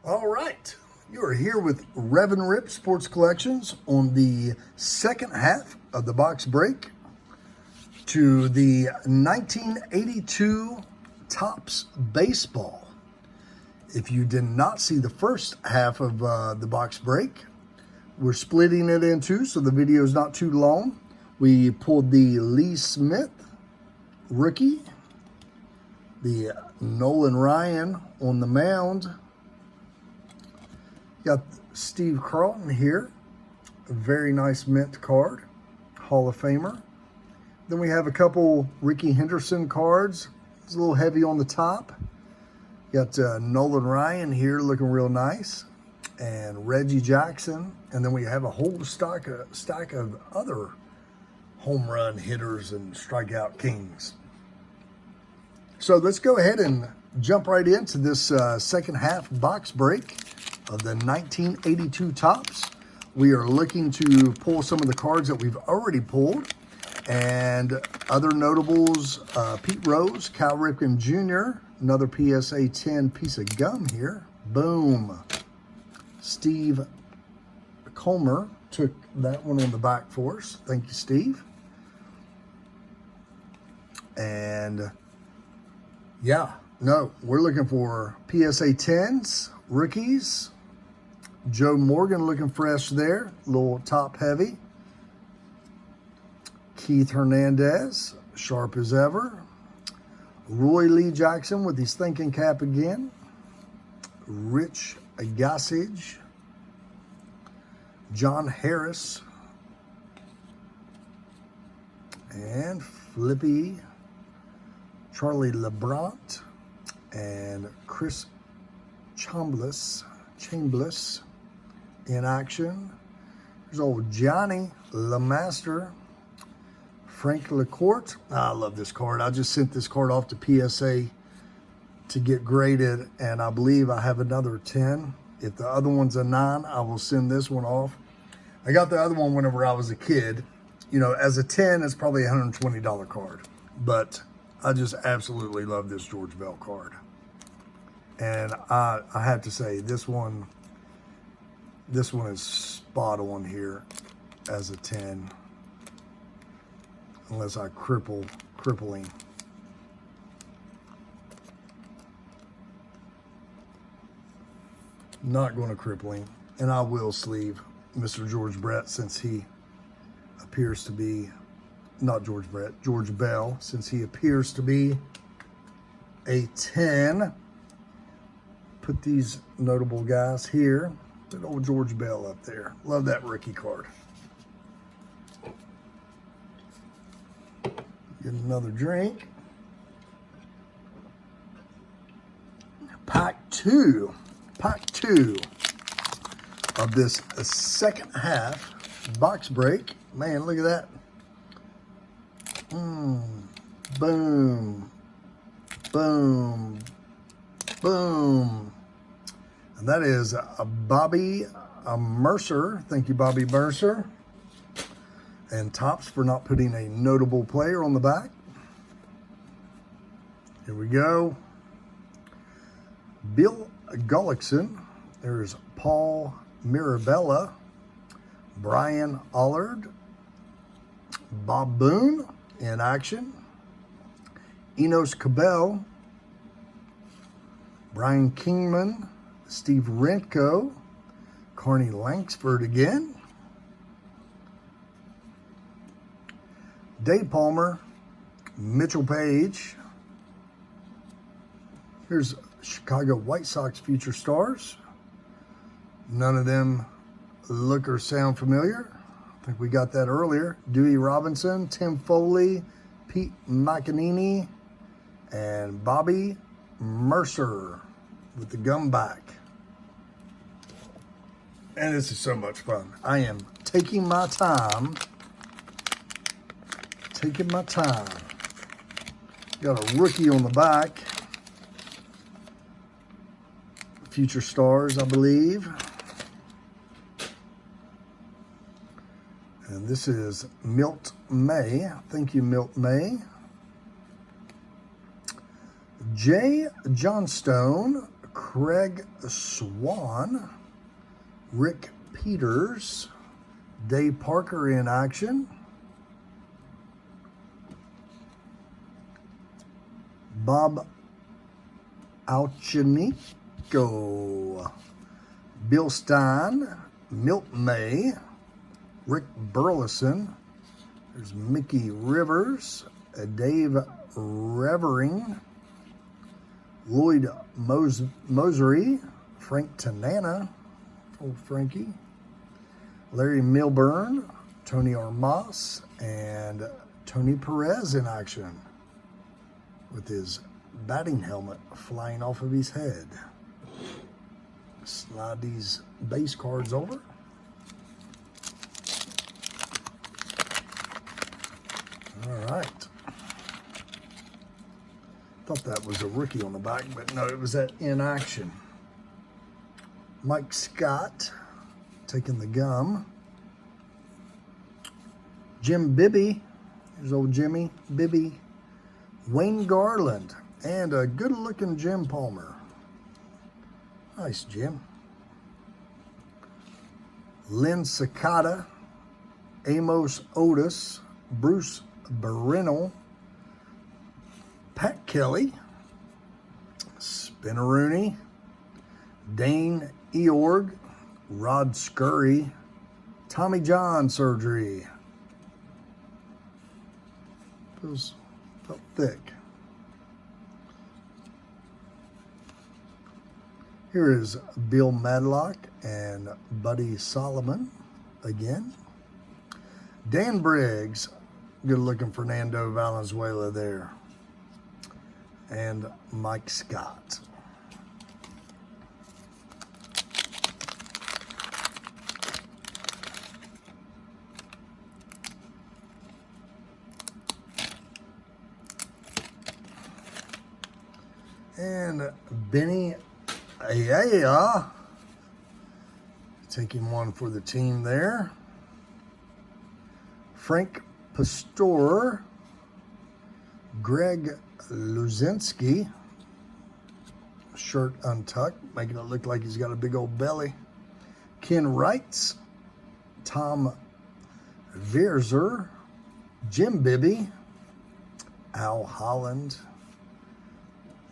All right, you are here with Rev-n-Rip Sports Collections on the second half of the box break to the 1982 Topps Baseball. If you did not see the first half of the box break, we're splitting it in two so the video is not too long. We pulled the Lee Smith rookie, the Nolan Ryan on the mound. Got Steve Carlton here, a very nice mint card, Hall of Famer. Then we have a couple Rickey Henderson cards. It's a little heavy on the top. Got Nolan Ryan here looking real nice, and Reggie Jackson. And then we have a whole stack of other home run hitters and strikeout kings. So let's go ahead and jump right into this second half box break of the 1982 Topps. We are looking to pull some of the cards that we've already pulled and other notables. Pete Rose, Cal Ripken Jr., another PSA 10 piece of gum here. Boom. Steve Comer took that one on the back for us. Thank you, Steve. And yeah, no, we're looking for PSA 10s, rookies. Joe Morgan looking fresh there, a little top heavy. Keith Hernandez, sharp as ever. Roy Lee Jackson with his thinking cap again. Rich Gossage. John Harris. And Flippy. Charlie LeBrant. And Chris Chambliss in action. There's old Johnny LeMaster. Frank LaCourte. I love this card. I just sent this card off to PSA to get graded, and I believe I have another 10. If the other one's a 9, I will send this one off. I got the other one whenever I was a kid. You know, as a 10, it's probably a $120 card. But I just absolutely love this George Bell card. And I have to say, this one is spot on here as a 10. Unless I crippling. Not going to crippling. And I will sleeve Mr. George Brett since he appears to be, not George Brett, George Bell, since he appears to be a 10. Put these notable guys here. That old George Bell up there. Love that rookie card. Get another drink. Pack two of this second half box break. Man, look at that. Boom, boom, boom. And that is a Bobby Mercer. Thank you, Bobby Mercer. And Topps for not putting a notable player on the back. Here we go. Bill Gullickson. There's Paul Mirabella. Brian Allard. Bob Boone in action. Enos Cabell. Brian Kingman. Steve Rentko. Carney Langsford again. Dave Palmer. Mitchell Page. Here's Chicago White Sox future stars. None of them look or sound familiar. I think we got that earlier. Dewey Robinson, Tim Foley, Pete McAnini, and Bobby Mercer with the gum back. And this is so much fun. I am taking my time. Got a rookie on the back. Future stars, I believe. And this is Milt May. Thank you, Milt May. Jay Johnstone, Craig Swan, Rick Peters, Dave Parker in action, Bob Alchinico, Bill Stein, Milt May, Rick Burleson, there's Mickey Rivers, Dave Revering, Lloyd Mosery, Frank Tanana, old Frankie, Larry Milburn, Tony Armas, and Tony Perez in action with his batting helmet flying off of his head. Slide these base cards over. All right. Thought that was a rookie on the back, but no, it was that in action. Mike Scott taking the gum. Jim Bibby, here's old Jimmy Bibby. Wayne Garland, and a good-looking Jim Palmer. Nice, Jim. Lynn Sakata, Amos Otis, Bruce Berinal, Pat Kelly, Spinneroonie, Dane Eorg, Rod Scurry, Tommy John surgery. Feels felt thick. Here is Bill Madlock and Buddy Solomon again. Dan Briggs, good looking Fernando Valenzuela there. And Mike Scott. And Benny Ayala, taking one for the team there. Frank Pastor, Greg Luzinski, shirt untucked, making it look like he's got a big old belly. Ken Wrights, Tom Vierzer, Jim Bibby, Al Holland,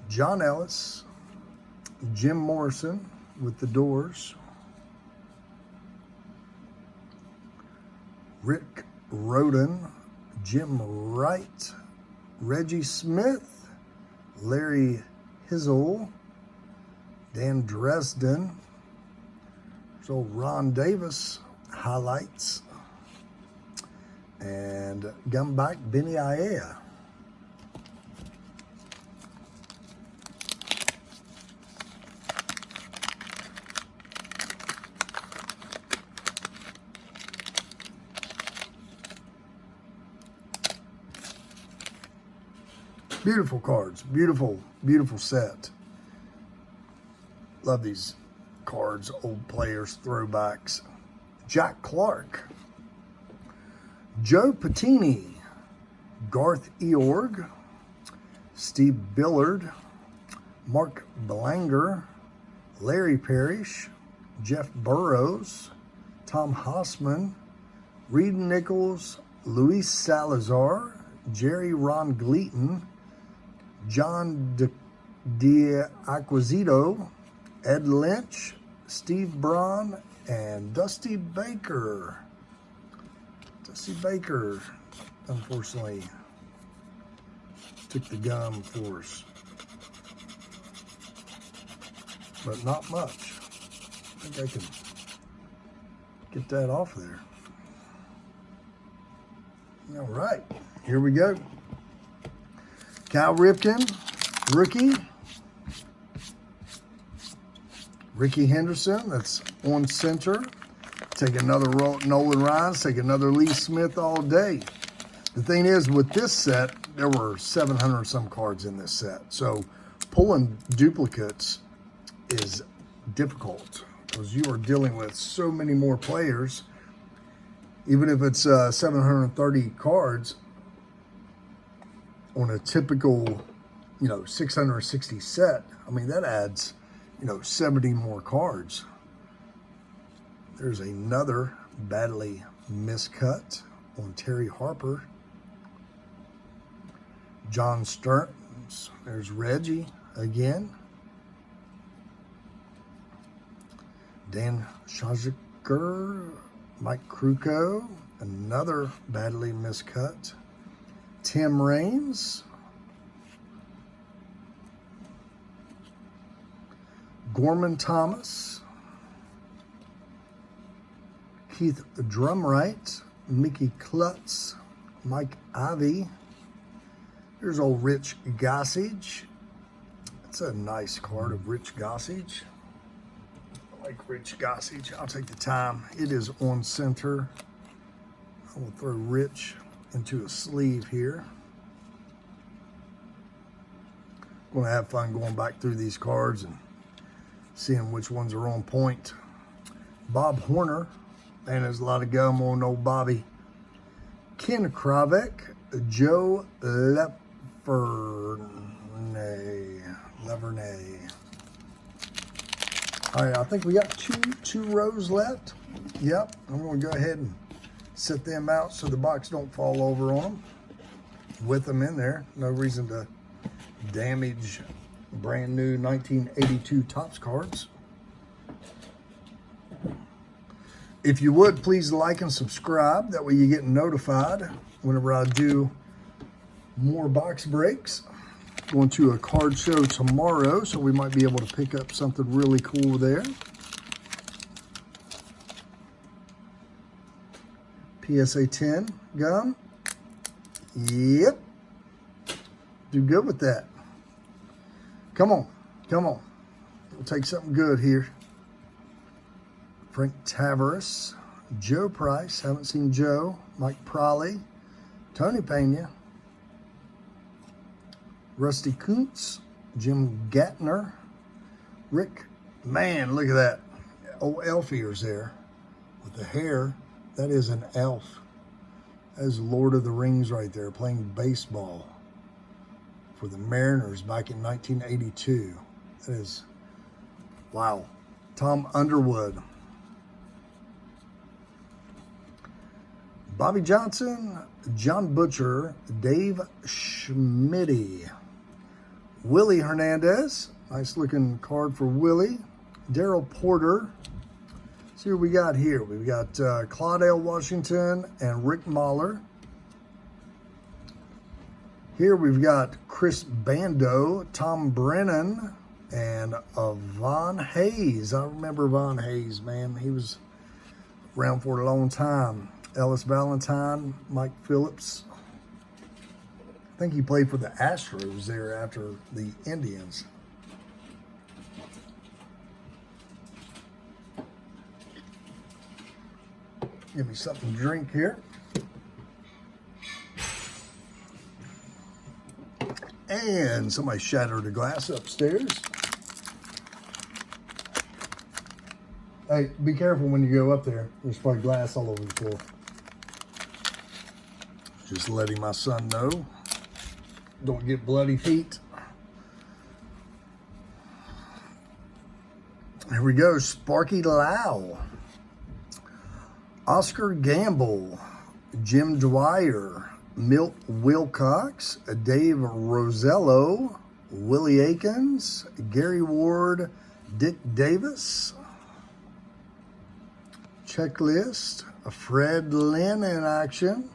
John Ellis, Jim Morrison with the Doors, Rick Roden, Jim Wright, Reggie Smith, Larry Hizzle, Dan Dresden, there's old Ron Davis highlights, and Gumback Benny Ayala. Beautiful cards, beautiful, beautiful set. Love these cards, old players, throwbacks. Jack Clark, Joe Patini, Garth Eorg, Steve Billard, Mark Belanger, Larry Parrish, Jeff Burrows, Tom Hossman, Reed Nichols, Luis Salazar, Jerry Ron Gleaton, John D'Acquisito, Ed Lynch, Steve Braun, and Dusty Baker. Dusty Baker, unfortunately, took the gum for us. But not much. I think I can get that off there. All right, here we go. Cal Ripken, rookie. Ricky Henderson, that's on center. Take another Nolan Ryan, take another Lee Smith all day. The thing is, with this set, there were 700 some cards in this set. So pulling duplicates is difficult because you are dealing with so many more players. Even if it's 730 cards on a typical, 660 set, I mean, that adds 70 more cards. There's another badly miscut on Terry Harper. John Stearns. There's Reggie again. Dan Shaziker. Mike Krukow. Another badly miscut. Tim Raines. Gorman Thomas. Keith Drumright. Mickey Klutz. Mike Ivy. Here's old Rich Gossage. That's a nice card of Rich Gossage. I like Rich Gossage. I'll take the time. It is on center. I will throw Rich into a sleeve here. I'm going to have fun going back through these cards and seeing which ones are on point. Bob Horner. Man, there's a lot of gum on old Bobby. Ken Kravik. Joe Levernay. All right, I think we got two rows left. Yep, I'm going to go ahead and set them out so the box don't fall over on them. With them in there, no reason to damage brand new 1982 Topps cards. If you would, please like and subscribe. That way you get notified whenever I do more box breaks. Going to a card show tomorrow, so we might be able to pick up something really cool there. PSA 10 gum. Yep. Do good with that. Come on. Come on. We'll take something good here. Frank Tavares. Joe Price. Haven't seen Joe. Mike Prolly. Tony Pena. Rusty Kuntz. Jim Gatner. Rick. Man, look at that. Old elf ears there. With the hair. That is an elf. That is Lord of the Rings right there, playing baseball for the Mariners back in 1982. That is, wow. Tom Underwood. Bobby Johnson, John Butcher, Dave Schmitty, Willie Hernandez. Nice looking card for Willie. Daryl Porter. See what we got here. We've got Claudell Washington and Rick Mahler. Here we've got Chris Bando, Tom Brennan, and Von Hayes. I remember Von Hayes, man. He was around for a long time. Ellis Valentine, Mike Phillips. I think he played for the Astros there after the Indians. Give me something to drink here. And somebody shattered a glass upstairs. Hey, be careful when you go up there. There's probably glass all over the floor. Just letting my son know. Don't get bloody feet. Here we go. Sparky Lau. Oscar Gamble, Jim Dwyer, Milt Wilcox, Dave Rosello, Willie Aikens, Gary Ward, Dick Davis. Checklist, Fred Lynn in action,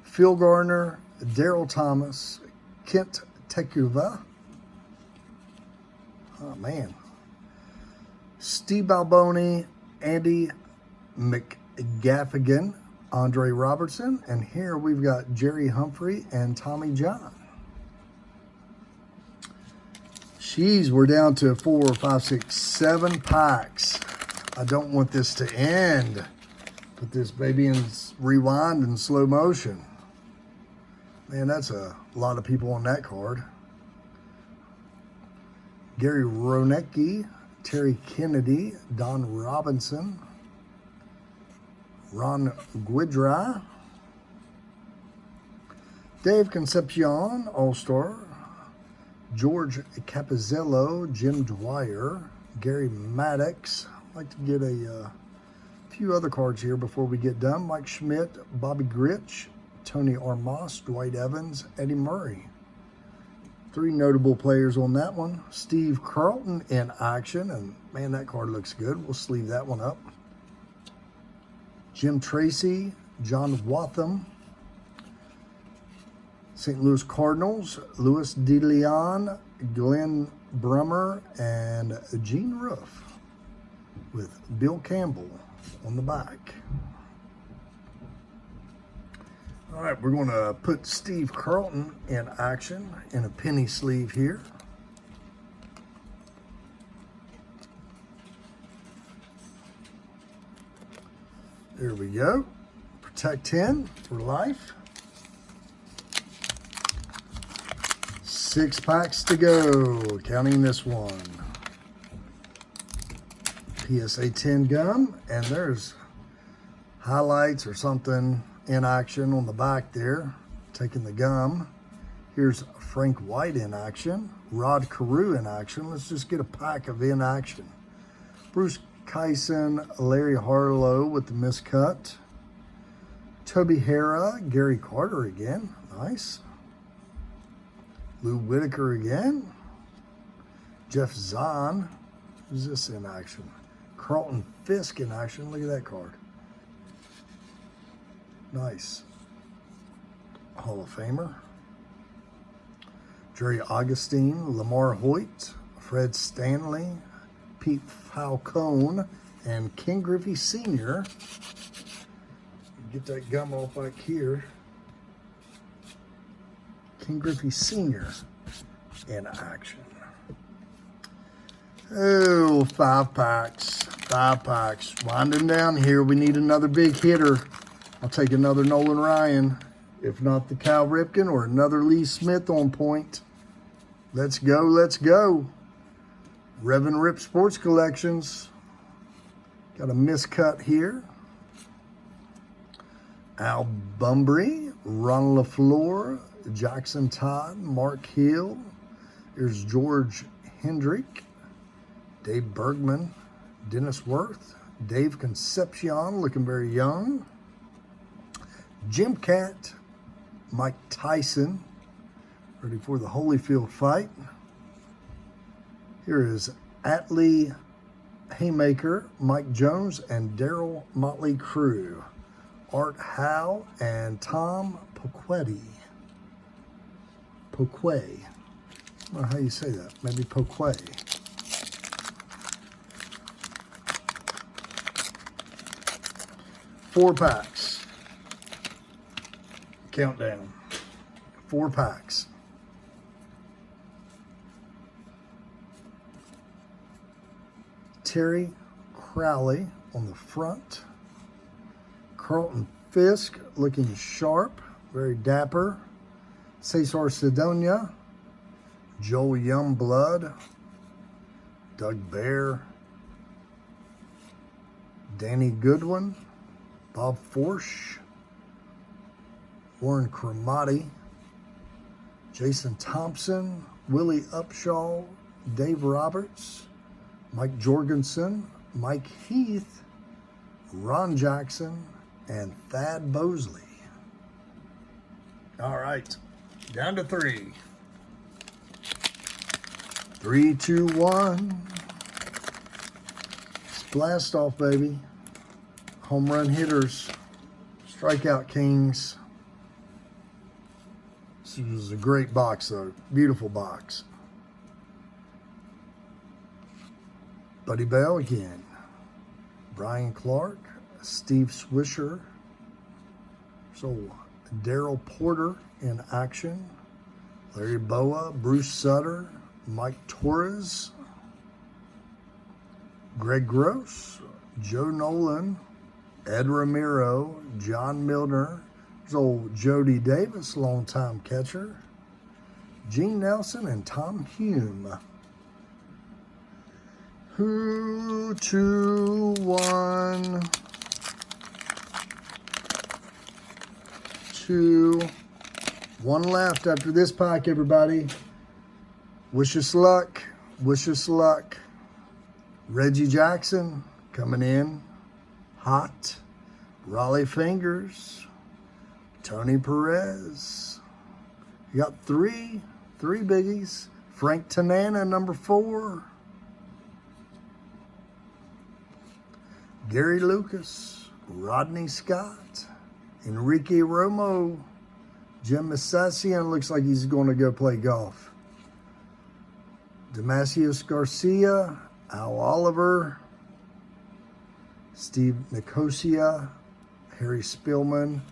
Phil Gardner, Daryl Thomas, Kent Tekuva. Oh, man. Steve Balboni, Andy McGaffigan, Andre Robertson, and here we've got Jerry Humphrey and Tommy John. Jeez, we're down to 4, 5, 6, 7 packs. I don't want this to end. Put this baby in rewind in slow motion. Man, that's a lot of people on that card. Gary Ronecki, Terry Kennedy, Don Robinson, Ron Guidra, Dave Concepcion, All-Star, George Capizzello, Jim Dwyer, Gary Maddox. I'd like to get a few other cards here before we get done. Mike Schmidt, Bobby Grich, Tony Armas, Dwight Evans, Eddie Murray. 3 notable players on that one. Steve Carlton in action, and man, that card looks good. We'll sleeve that one up. Jim Tracy, John Watham, St. Louis Cardinals, Louis DeLeon, Glenn Brummer, and Gene Roof with Bill Campbell on the back. All right, we're going to put Steve Carlton in action in a penny sleeve here. There we go. Protect 10 for life. 6 packs to go, counting this one. PSA 10 gum, and there's highlights or something in action on the back there, taking the gum. Here's Frank White in action, Rod Carew in action. Let's just get a pack of in action. Bruce Kyson, Larry Harlow with the miscut. Toby Hara, Gary Carter again, nice. Lou Whitaker again. Jeff Zahn, who's this in action? Carlton Fisk in action, look at that card. Nice. Hall of Famer. Jerry Augustine, Lamar Hoyt, Fred Stanley, Pete Falcone, and Ken Griffey Sr. Get that gum off back here. Ken Griffey Sr. in action. Oh, 5 packs. 5 packs. Winding down here. We need another big hitter. I'll take another Nolan Ryan, if not the Cal Ripken or another Lee Smith on point. Let's go, let's go. Rev-n-Rip Sports Collections. Got a miscut here. Al Bumbry, Ron LaFleur, Jackson Todd, Mark Hill. Here's George Hendrick, Dave Bergman, Dennis Worth, Dave Concepcion, looking very young. Jim Cat, Mike Tyson, ready for the Holyfield fight. Here is Atlee Haymaker, Mike Jones, and Daryl Motley Crew. Art Howe and Tom Poquetti. Poquet. I don't know how you say that. Maybe Poquet. Four packs. Countdown. 4 packs. Terry Crowley on the front. Carlton Fisk looking sharp, very dapper. Cesar Sidonia, Joel Youngblood, Doug Bear, Danny Goodwin, Bob Forsch, Warren Cromartie, Jason Thompson, Willie Upshaw, Dave Roberts, Mike Jorgensen, Mike Heath, Ron Jackson, and Thad Bosley. All right, down to 3. 3, 2, 1. Let's blast off, baby. Home run hitters, strikeout kings. This was a great box, though. Beautiful box. Buddy Bell again. Brian Clark, Steve Swisher. So Darryl Porter in action. Larry Boa, Bruce Sutter, Mike Torres, Greg Gross, Joe Nolan, Ed Ramiro, John Milner. There's old Jody Davis, longtime catcher. Gene Nelson and Tom Hume. 2, 1, 2. 1 left after this pack, everybody. Wish us luck. Wish us luck. Reggie Jackson coming in hot. Raleigh Fingers. Tony Perez. You got three biggies. Frank Tanana, number 4. Gary Lucas. Rodney Scott. Enrique Romo. Jim Messassian looks like he's going to go play golf. Demasius Garcia, Al Oliver, Steve Nicosia, Harry Spillman,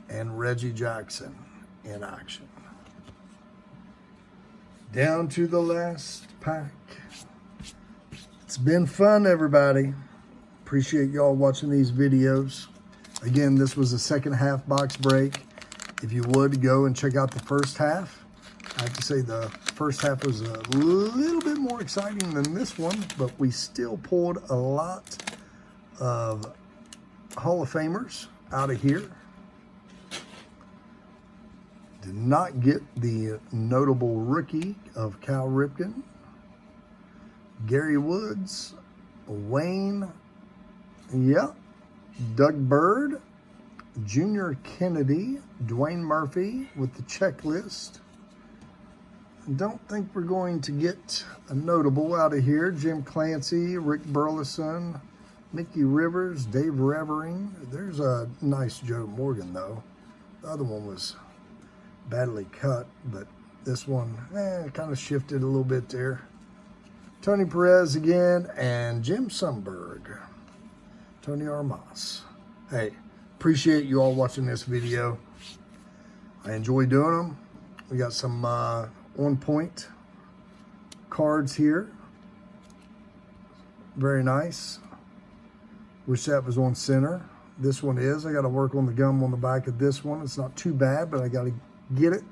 and Reggie Jackson in action. Down to the last pack. It's been fun, everybody. Appreciate y'all watching these videos. Again, this was a second half box break. If you would, go and check out the first half. I have to say the first half was a little bit more exciting than this one, but we still pulled a lot of Hall of Famers out of here. Did not get the notable rookie of Cal Ripken, Gary Woods, Wayne, Doug Bird, Junior Kennedy, Dwayne Murphy with the checklist. Don't think we're going to get a notable out of here. Jim Clancy, Rick Burleson, Mickey Rivers, Dave Revering. There's a nice Joe Morgan, though. The other one was badly cut, but this one kind of shifted a little bit there. Tony Perez again, and Jim Sundberg. Tony Armas. Hey, appreciate you all watching this video. I enjoy doing them. We got some on-point cards here. Very nice. Wish that was on center. This one is. I got to work on the gum on the back of this one. It's not too bad, but I got to get it.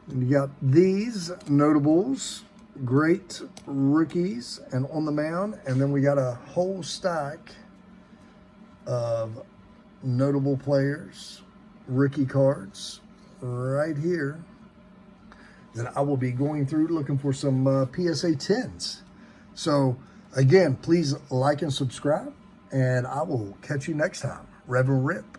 And you got these notables, great rookies, and on the mound. And then we got a whole stack of notable players, rookie cards right here that I will be going through looking for some PSA 10s. So again, please like and subscribe, and I will catch you next time. Rev-n-Rip.